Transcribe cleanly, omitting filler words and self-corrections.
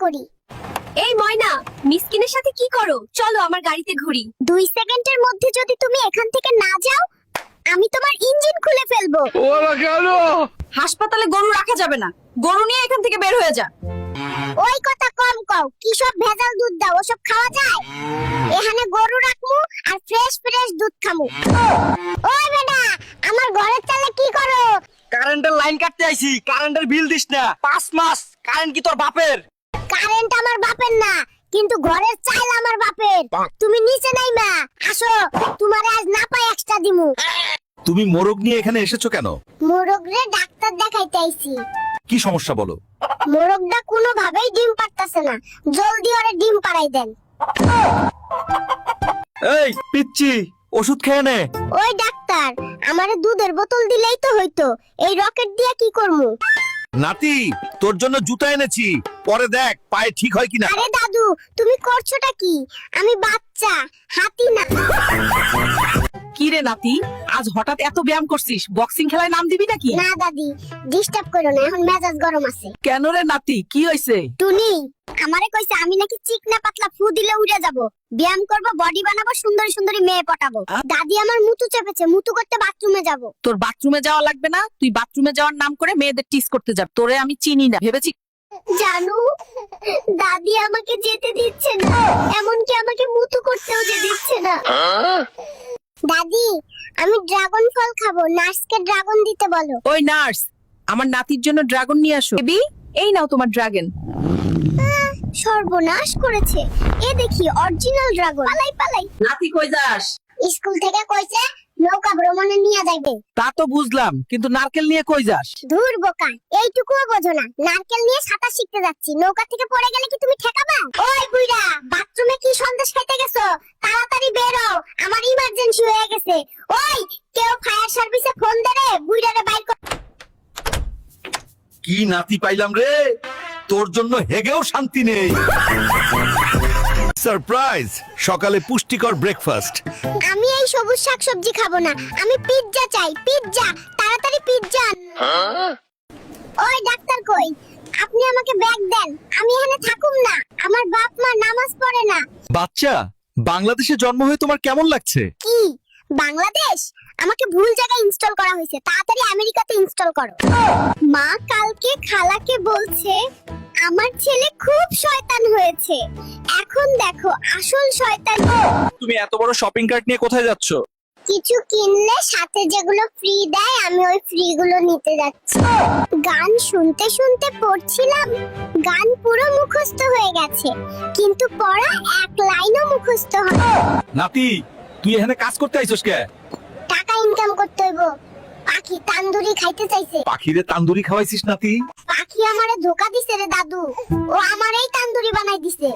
করি। এই ময়না, মিসকিনের সাথে কি করো? চলো আমার গাড়িতে ঘুরি। 2 সেকেন্ডের মধ্যে যদি তুমি এখান থেকে না যাও, আমি তোমার ইঞ্জিন খুলে ফেলবো। ওরা কেন? হাসপাতালে গরু রাখা যাবে না, গরু নিয়ে এখান থেকে বের হয়ে যা। ওই কথা কম কও, কি সব ভেজাল দুধ দাও, ওসব খাওয়া যায়? এখানে গরু রাখমু আর ফ্রেশ ফ্রেশ দুধ খামু। ওই বেটা, আমার ঘরের চালে কি করো? কারেন্টের লাইন কাটতে আইছি, কারেন্টের বিল দিস না। 5 মাস কারেন্ট কি তোর বাপের? কারেন্ট আমার বাপের না, কিন্তু ঘরের চাল আমার বাপের। তুমি নিচে নাইবা, আসো, তোমারে আজ না পাই এক্সট্রা দিমু। তুমি মোরগ নিয়ে এখানে এসেছো কেন? মোরগরে ডাক্তার দেখাইতে আইছি। কি সমস্যা বলো? মোরগটা কোনোভাবেই ডিম পারতাছে না, জলদি ওরে ডিম পাড়াই দেন। এই পিচ্চি, ওষুধ খেয়ে নে। ওই ডাক্তার, আমারে দুধের বোতল দিলেই তো হইতো, এই রকেট দিয়া কি করমু? নাতি, তোর জন্য জুতা এনেছি, পরে দেখ পায়ে ঠিক হয় কিনা। আরে দাদু, তুমি করছোটা কি? আমি বাচ্চা, হাতি না। কি রে নাতি, আজ হঠাৎ এত ব্যায়াম করছিস? বক্সিং খেলায় নাম দিবি নাকি? না দাদি, ডিস্টার্ব করো না, এখন মেজাজ গরম আছে। কেন রে নাতি, কি হইছে? টুনি আমারে কইছে আমি নাকি চিকনা পাতলা ফু দিলে উড়ে যাব, ব্যায়াম করব, বডি বানাবো, সুন্দরী সুন্দরী মেয়ে পটাবো। দাদি আমার মুতু চেপেছে, মুতু করতে বাথরুমে যাব। তোর বাথরুমে যাওয়া লাগবে না, তুই বাথরুমে যাওয়ার নাম করে মেয়েদের টিস করতে যাব। তোরে আমি চিনি না, ভেবেছি জানু, দাদি আমাকে যেতে দিচ্ছে না, এমনকি আমাকে মুতু করতেও যে দিচ্ছে না। দাদি, আমি ড্রাগন ফল খাবো, নার্সকে ড্রাগন দিতে বলো। ওই নার্স, আমার নাতির জন্য ড্রাগন নিয়ে আসো। বেবি, এই নাও তোমার ড্রাগন। সর্বনাশ করেছে, এ দেখি অরিজিনাল ড্রাগন। পালাই পালাই। নাতি কই যাস? স্কুল থেকে কইছে নৌকা ভ্রমণে নিয়ে যাইবে। তা তো বুঝলাম, কিন্তু নারকেল নিয়ে কই যাস? ধুর বোকা, এইটুকুও বোঝো না? নারকেল নিয়ে সাঁতার শিখতে যাচ্ছি, নৌকা থেকে পড়ে গেলে কি তুমি ঠেকাবা? ওই বুইড়া, বাথরুমে কি সন্দেশ খাইতে গেছো? তাড়াতাড়ি বের হও, আমার ইমার্জেন্সি হয়ে গেছে। ওই, কেউ ফায়ার সার্ভিসে ফোন দে রে, বুইড়ারে বাইর কর। কি নাতি পাইলাম রে, তোর জন্য হেগেও শান্তি নেই। সারপ্রাইজ, সকালে পুষ্টিকর ব্রেকফাস্ট। আমি এই সবুজ শাকসবজি খাবো না, আমি পিৎজা চাই, পিৎজা, তাড়াতাড়ি পিৎজা। ওই ডাক্তার কই? আপনি আমাকে ব্যাগ দেন, আমি এখানে থাকুম না, আমার বাপ মা নামাজ পড়ে না। বাচ্চা, বাংলাদেশে জন্ম হয়ে তোমার কেমন লাগছে? কি বাংলাদেশ? আমাকে ভুল জায়গায় ইনস্টল করা হয়েছে, তাড়াতাড়ি আমেরিকাতে ইনস্টল করো। মা কালকে খালাকে বলছে আমার ছেলে খুব শয়তান হয়েছে, এখন দেখো আসল শয়তান। তুমি এত বড় শপিং কার্ট নিয়ে কোথায় যাচ্ছ? কিছু কিনলে সাথে যেগুলো ফ্রি দেয়, আমি ওই ফ্রি গুলো নিতে যাচ্ছি। গান শুনতে শুনতে পড়ছিলাম, গান পুরো মুখস্থ হয়ে গেছে, কিন্তু পড়া এক লাইনও মুখস্থ হয়। নাতি, তুই এখানে কাজ করতে আইছস কে? টাকা ইনকাম করতে হইব। পাখি তান্দুরি খাইতে চাইছে। পাখিরে তান্দুরি খাওয়াইছিস নাতি? পাখি আমারে ধোকা দিছে রে দাদু, ও আমারই তান্দুরি বানাই দিছে।